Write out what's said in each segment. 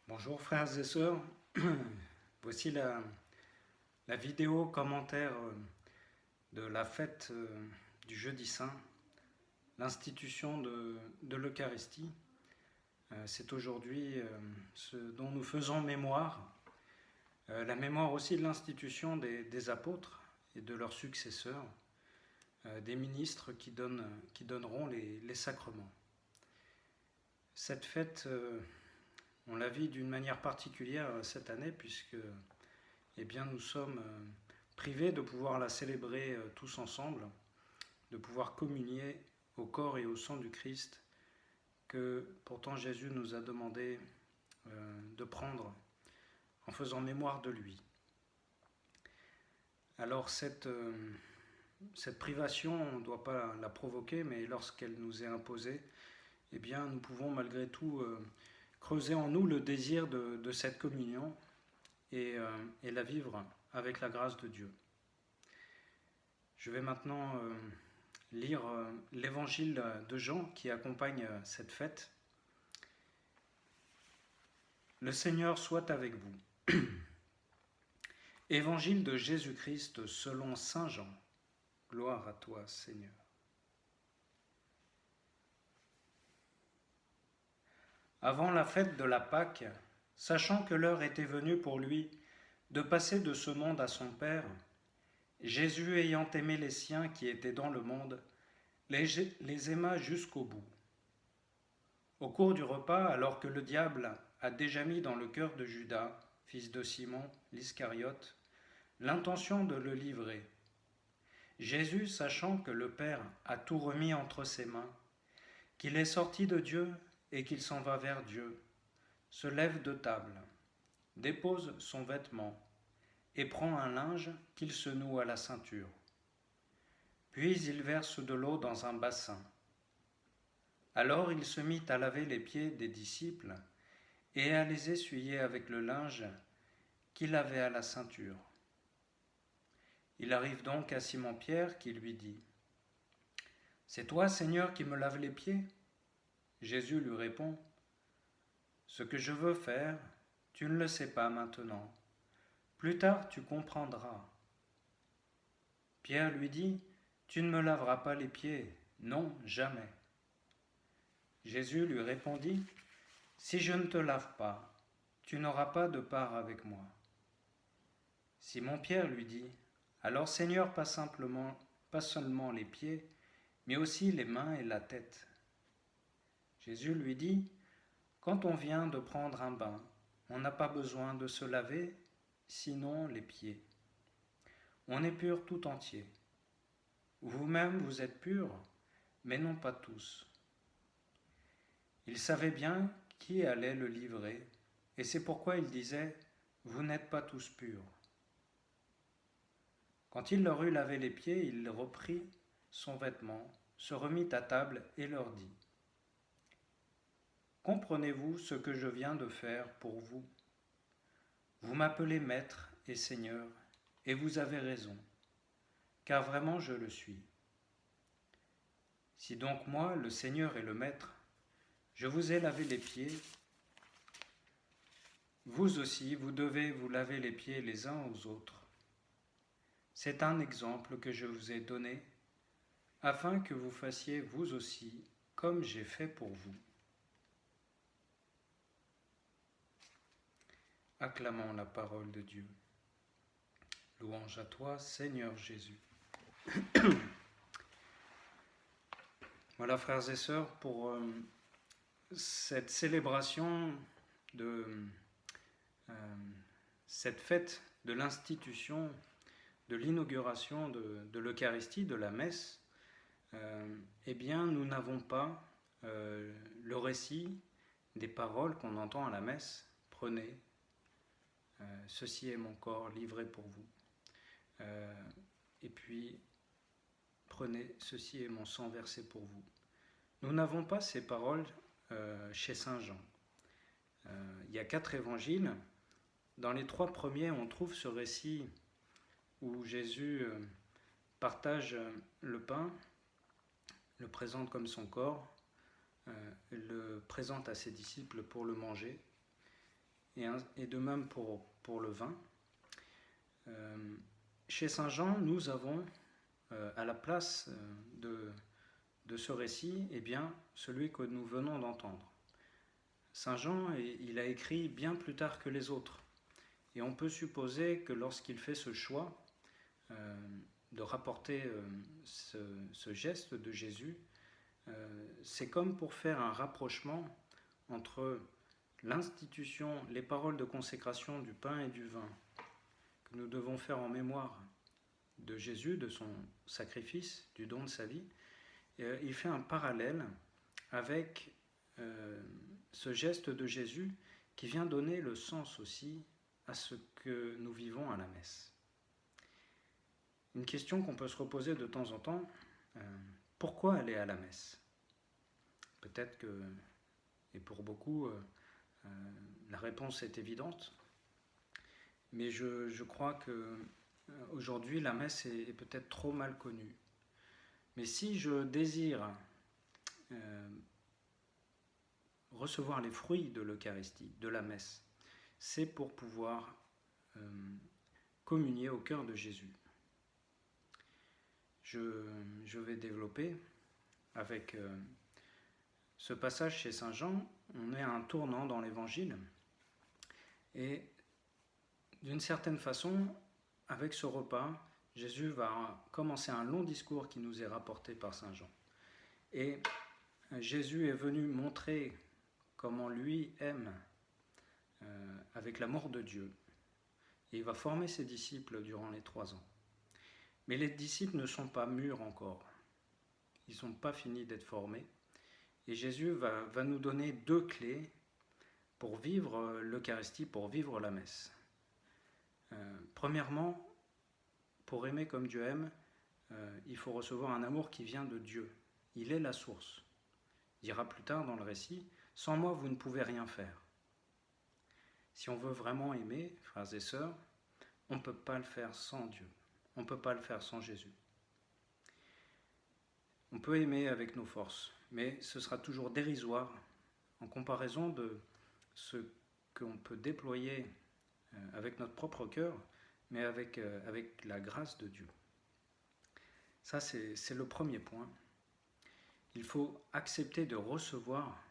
Bonjour frères et sœurs, voici la vidéo commentaire de la fête du jeudi saint, l'institution de l'Eucharistie. C'est aujourd'hui ce dont nous faisons mémoire, la mémoire aussi de l'institution des apôtres et de leurs successeurs, des ministres qui donneront les sacrements. Cette fête, on la vit d'une manière particulière cette année puisque nous sommes privés de pouvoir la célébrer tous ensemble, de pouvoir communier au corps et au sang du Christ que pourtant Jésus nous a demandé de prendre en faisant mémoire de lui. Alors cette privation, on ne doit pas la provoquer, mais lorsqu'elle nous est imposée, nous pouvons malgré tout creuser en nous le désir de cette communion et la vivre avec la grâce de Dieu. Je vais maintenant lire l'évangile de Jean qui accompagne cette fête. Le Seigneur soit avec vous. Évangile de Jésus-Christ selon saint Jean. Gloire à toi, Seigneur. Avant la fête de la Pâque, sachant que l'heure était venue pour lui de passer de ce monde à son Père, Jésus, ayant aimé les siens qui étaient dans le monde, les aima jusqu'au bout. Au cours du repas, alors que le diable a déjà mis dans le cœur de Judas, fils de Simon, l'Iscariote, l'intention de le livrer, Jésus, sachant que le Père a tout remis entre ses mains, qu'il est sorti de Dieu et qu'il s'en va vers Dieu, se lève de table, dépose son vêtement et prend un linge qu'il se noue à la ceinture. Puis il verse de l'eau dans un bassin. Alors il se mit à laver les pieds des disciples et à les essuyer avec le linge qu'il avait à la ceinture. Il arrive donc à Simon-Pierre qui lui dit « C'est toi, Seigneur, qui me laves les pieds ?» Jésus lui répond « Ce que je veux faire, tu ne le sais pas maintenant. Plus tard, tu comprendras. » Pierre lui dit « Tu ne me laveras pas les pieds, non, jamais. » Jésus lui répondit « Si je ne te lave pas, tu n'auras pas de part avec moi. » Simon-Pierre lui dit « Alors Seigneur, pas seulement les pieds, mais aussi les mains et la tête. » Jésus lui dit « Quand on vient de prendre un bain, on n'a pas besoin de se laver, sinon les pieds. On est pur tout entier. Vous-même, vous êtes purs, mais non pas tous. » Il savait bien qui allait le livrer, et c'est pourquoi il disait « Vous n'êtes pas tous purs. » Quand il leur eut lavé les pieds, il reprit son vêtement, se remit à table et leur dit « Comprenez-vous ce que je viens de faire pour vous? Vous m'appelez Maître et Seigneur, et vous avez raison, car vraiment je le suis. Si donc moi, le Seigneur et le Maître, je vous ai lavé les pieds, vous aussi, vous devez vous laver les pieds les uns aux autres. C'est un exemple que je vous ai donné, afin que vous fassiez vous aussi comme j'ai fait pour vous. » Acclamons la parole de Dieu. Louange à toi, Seigneur Jésus. Voilà, frères et sœurs, pour cette célébration de cette fête de l'institution, de l'inauguration de l'Eucharistie, de la messe, nous n'avons pas le récit des paroles qu'on entend à la messe. Prenez, ceci est mon corps livré pour vous. Et puis, prenez, ceci est mon sang versé pour vous. Nous n'avons pas ces paroles chez saint Jean. Il y a 4 évangiles. Dans les 3 premiers, on trouve ce récit où Jésus partage le pain, le présente comme son corps, le présente à ses disciples pour le manger. et de même pour le vin. Chez Saint Jean, nous avons à la place de ce récit, eh bien, celui que nous venons d'entendre. Saint Jean, il a écrit bien plus tard que les autres. Et on peut supposer que lorsqu'il fait ce choix de rapporter ce geste de Jésus, c'est comme pour faire un rapprochement entre l'institution, les paroles de consécration du pain et du vin que nous devons faire en mémoire de Jésus, de son sacrifice, du don de sa vie. Il fait un parallèle avec ce geste de Jésus qui vient donner le sens aussi à ce que nous vivons à la messe. Une question qu'on peut se reposer de temps en temps, pourquoi aller à la messe? Peut-être que, et pour beaucoup, la réponse est évidente, mais je crois que aujourd'hui la messe est peut-être trop mal connue. Mais si je désire recevoir les fruits de l'Eucharistie, de la messe, c'est pour pouvoir communier au cœur de Jésus. Je vais développer avec ce passage chez Saint Jean. On est à un tournant dans l'Évangile et d'une certaine façon, avec ce repas, Jésus va commencer un long discours qui nous est rapporté par Saint Jean. Et Jésus est venu montrer comment lui aime avec l'amour de Dieu. Et il va former ses disciples durant les 3 ans. Mais les disciples ne sont pas mûrs encore. Ils ne sont pas finis d'être formés. Et Jésus va nous donner 2 clés pour vivre l'Eucharistie, pour vivre la messe. Premièrement, pour aimer comme Dieu aime, il faut recevoir un amour qui vient de Dieu. Il est la source. Il dira plus tard dans le récit, « Sans moi, vous ne pouvez rien faire ». Si on veut vraiment aimer, frères et sœurs, on ne peut pas le faire sans Dieu. On ne peut pas le faire sans Jésus. On peut aimer avec nos forces, mais ce sera toujours dérisoire en comparaison de ce qu'on peut déployer avec notre propre cœur, mais avec la grâce de Dieu. Ça, c'est le premier point. Il faut accepter de recevoir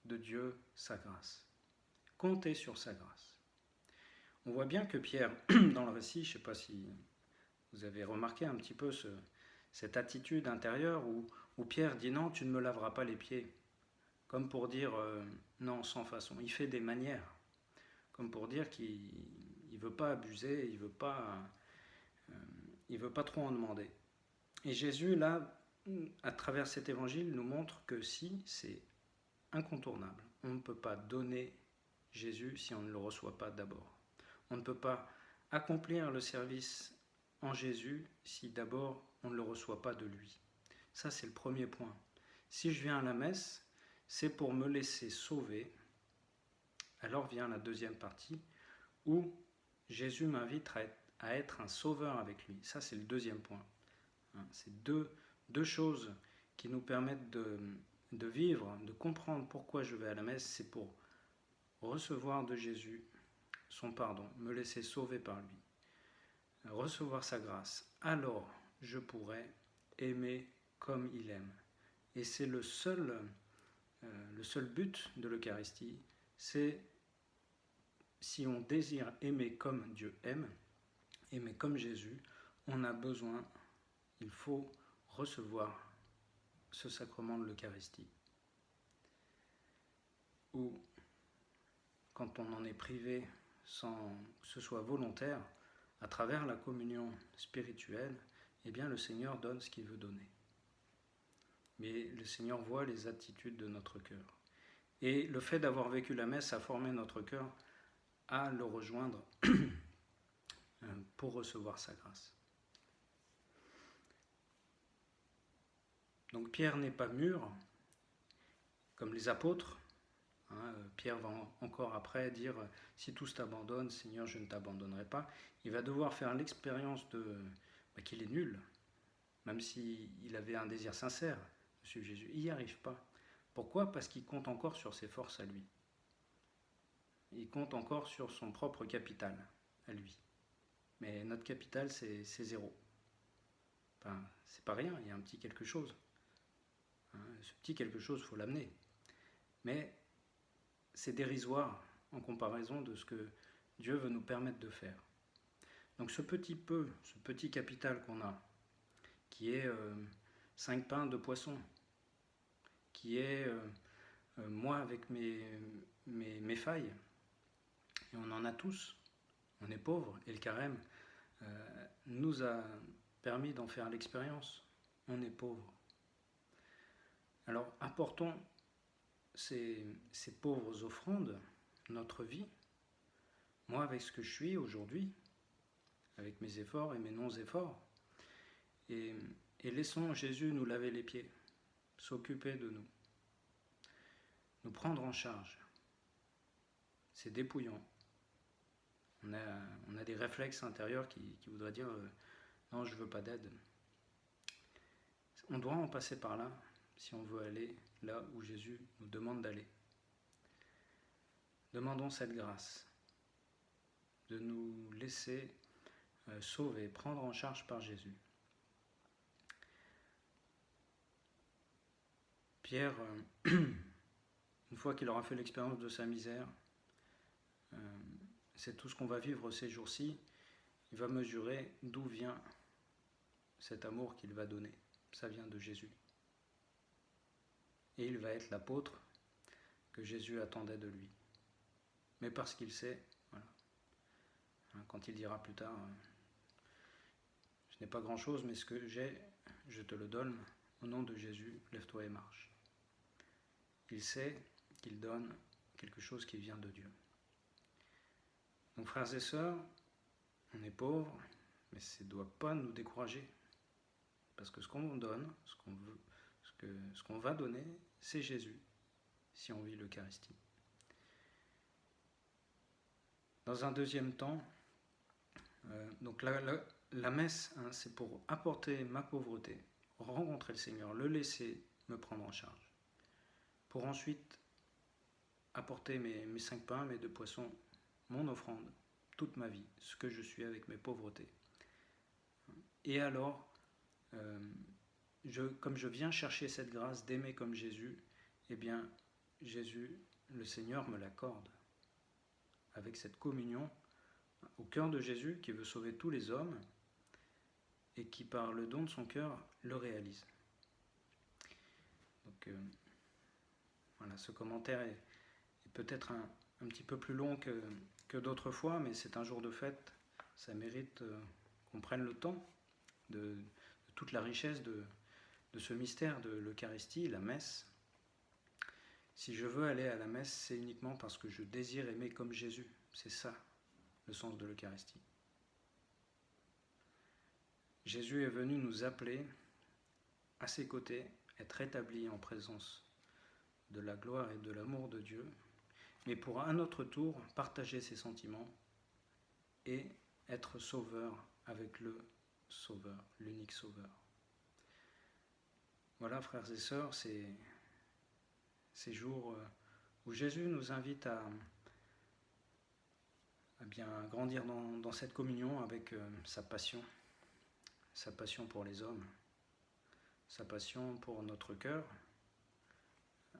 de Dieu sa grâce. Compter sur sa grâce. On voit bien que Pierre, dans le récit, je ne sais pas si vous avez remarqué un petit peu cette attitude intérieure où Pierre dit non, tu ne me laveras pas les pieds. Comme pour dire non, sans façon. Il fait des manières. Comme pour dire qu'il ne veut pas abuser, il ne veut pas trop en demander. Et Jésus, là, à travers cet évangile, nous montre que si, c'est incontournable. On ne peut pas donner Jésus si on ne le reçoit pas d'abord. On ne peut pas accomplir le service en Jésus si d'abord on ne le reçoit pas de lui. Ça, c'est le premier point. Si je viens à la messe, c'est pour me laisser sauver. Alors vient la deuxième partie où Jésus m'invite à être un sauveur avec lui. Ça, c'est le deuxième point. C'est deux choses qui nous permettent de vivre, de comprendre pourquoi je vais à la messe. C'est pour recevoir de Jésus son pardon, me laisser sauver par lui, recevoir sa grâce. Alors, je pourrai aimer comme il aime. Et c'est le seul but de l'Eucharistie, c'est si on désire aimer comme Dieu aime, aimer comme Jésus, on a besoin, il faut recevoir ce sacrement de l'Eucharistie. Ou quand on en est privé sans que ce soit volontaire, à travers la communion spirituelle, eh bien le Seigneur donne ce qu'il veut donner. Mais le Seigneur voit les attitudes de notre cœur. Et le fait d'avoir vécu la messe a formé notre cœur à le rejoindre pour recevoir sa grâce. Donc Pierre n'est pas mûr, comme les apôtres. Pierre va encore après dire « Si tous t'abandonnent, Seigneur, je ne t'abandonnerai pas ». Il va devoir faire l'expérience qu'il est nul, même s'il avait un désir sincère de suivre Jésus. Il n'y arrive pas. Pourquoi ? Parce qu'il compte encore sur ses forces à lui. il compte encore sur son propre capital, à lui. Mais notre capital, c'est zéro. Enfin, c'est pas rien, il y a un petit quelque chose. Ce petit quelque chose, il faut l'amener. Mais c'est dérisoire en comparaison de ce que Dieu veut nous permettre de faire. Donc ce petit capital qu'on a, qui est 5 pains, 2 poissons, qui est moi avec mes failles, et on en a tous, on est pauvres, et le carême nous a permis d'en faire l'expérience, on est pauvres. Alors apportons ces pauvres offrandes, notre vie, moi avec ce que je suis aujourd'hui, avec mes efforts et mes non-efforts, et laissons Jésus nous laver les pieds, s'occuper de nous, nous prendre en charge. C'est dépouillant. On a des réflexes intérieurs qui voudraient dire non, je ne veux pas d'aide. On doit en passer par là si on veut aller là où Jésus nous demande d'aller. Demandons cette grâce de nous laisser sauver, prendre en charge par Jésus. Pierre, une fois qu'il aura fait l'expérience de sa misère, c'est tout ce qu'on va vivre ces jours-ci, il va mesurer d'où vient cet amour qu'il va donner. Ça vient de Jésus. Et il va être l'apôtre que Jésus attendait de lui. Mais parce qu'il sait, voilà, quand il dira plus tard, je n'ai pas grand-chose, mais ce que j'ai, je te le donne, au nom de Jésus, lève-toi et marche. Il sait qu'il donne quelque chose qui vient de Dieu. Donc frères et sœurs, on est pauvres, mais ça ne doit pas nous décourager. Parce que ce qu'on donne, ce qu'on va donner, c'est Jésus, si on vit l'Eucharistie. Dans un deuxième temps, donc la messe, c'est pour apporter ma pauvreté, rencontrer le Seigneur, le laisser me prendre en charge. Pour ensuite apporter mes 5 pains, mes 2 poissons, mon offrande, toute ma vie, ce que je suis avec mes pauvretés. Et alors, comme je viens chercher cette grâce d'aimer comme Jésus, eh bien, Jésus, le Seigneur, me l'accorde. Avec cette communion au cœur de Jésus qui veut sauver tous les hommes et qui, par le don de son cœur, le réalise. Donc, voilà, ce commentaire est peut-être un petit peu plus long que d'autres fois, mais c'est un jour de fête. Ça mérite qu'on prenne le temps de toute la richesse de ce mystère de l'Eucharistie, la messe. Si je veux aller à la messe, c'est uniquement parce que je désire aimer comme Jésus. C'est ça, le sens de l'Eucharistie. Jésus est venu nous appeler à ses côtés, être établi en présence de la gloire et de l'amour de Dieu, mais pour à notre tour partager ses sentiments et être sauveur avec le Sauveur, l'unique Sauveur. Voilà, frères et sœurs, c'est ces jours où Jésus nous invite à bien grandir dans cette communion avec sa passion pour les hommes, sa passion pour notre cœur,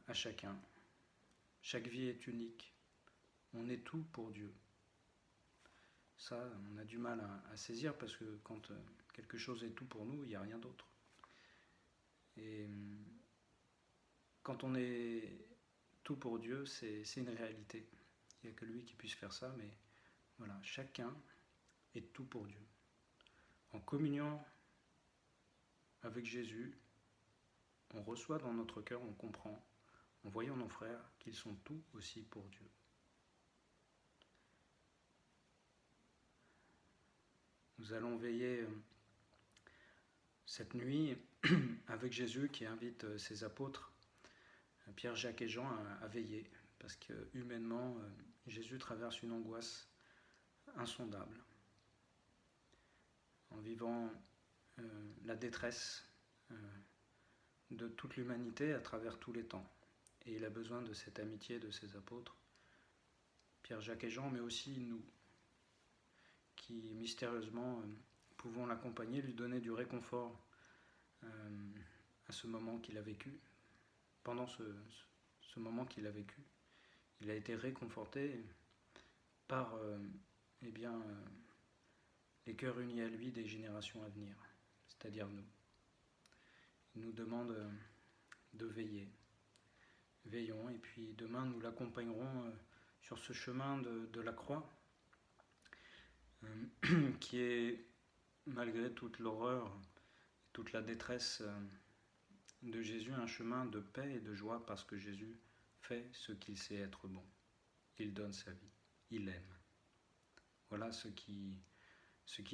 à chacun. Chaque vie est unique, on est tout pour Dieu. Ça, on a du mal à saisir parce que quand quelque chose est tout pour nous, il n'y a rien d'autre. Et quand on est tout pour Dieu, c'est une réalité. Il n'y a que lui qui puisse faire ça, mais voilà, chacun est tout pour Dieu. En communion avec Jésus, on reçoit dans notre cœur, on comprend, en voyant nos frères, qu'ils sont tout aussi pour Dieu. Nous allons veiller cette nuit avec Jésus qui invite ses apôtres, Pierre, Jacques et Jean, à veiller, parce que humainement, Jésus traverse une angoisse insondable, en vivant la détresse de toute l'humanité à travers tous les temps. Et il a besoin de cette amitié de ses apôtres. Pierre, Jacques et Jean, mais aussi nous, qui mystérieusement pouvons l'accompagner, lui donner du réconfort à ce moment qu'il a vécu. Pendant ce moment qu'il a vécu, il a été réconforté par les cœurs unis à lui des générations à venir, c'est-à-dire nous. Il nous demande de veiller. Veillons, et puis demain nous l'accompagnerons sur ce chemin de la croix, qui est, malgré toute l'horreur, toute la détresse de Jésus, un chemin de paix et de joie, parce que Jésus fait ce qu'il sait être bon. Il donne sa vie, il aime. Voilà ce qui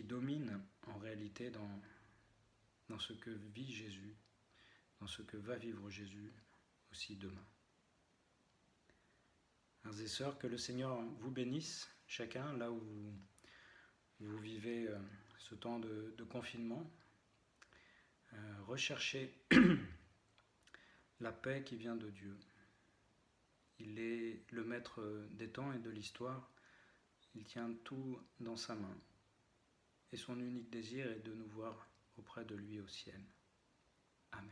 domine en réalité dans ce que vit Jésus, dans ce que va vivre Jésus aussi demain. Frères et sœurs, que le Seigneur vous bénisse, chacun, là où vous vivez ce temps de confinement. Recherchez la paix qui vient de Dieu. Il est le maître des temps et de l'histoire. Il tient tout dans sa main. Et son unique désir est de nous voir auprès de lui au ciel. Amen.